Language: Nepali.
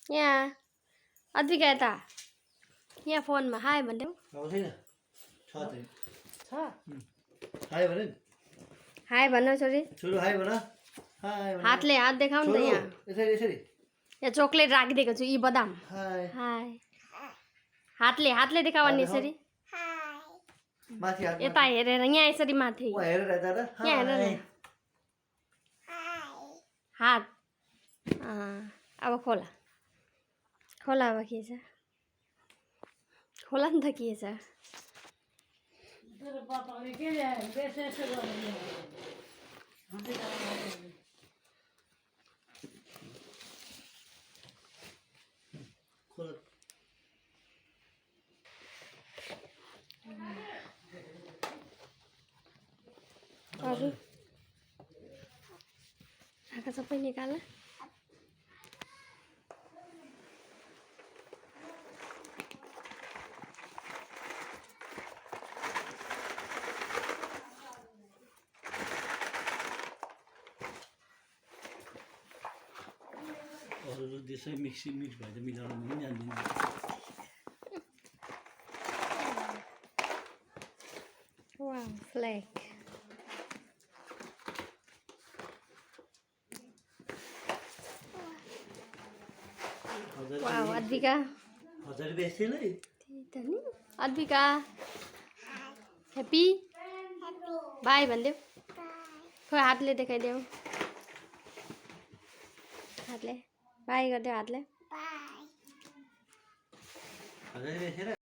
यहाँ अद्विका यता यहाँ फोनमा हाई भन्देऊ हाई भन्नु छोरी हातले हात देखाऊ नि त यहाँ यहाँ चोक्लेट राखिदिएको छु यी बदाम हाई हातले देखाऊ नि यसरी यता हेरेर यहाँ यसरी माथि यहाँ हेरेर हात अब खोला अब के छ खोला नि त के छ अरू आँखा सबै निकाल त्यसै मिक्स भएर मिलाउनु पनि जान्दिनँ वाउ फ्ल्याग वाउ अद्विका 1000 रुपैयाँ यस्तैलाई त्यही त नि अद्विका ह्याप्पी बाई भनिदेऊ खोइ हातले देखाइदेऊ हातले बाई गरिदेऊ हातले बाई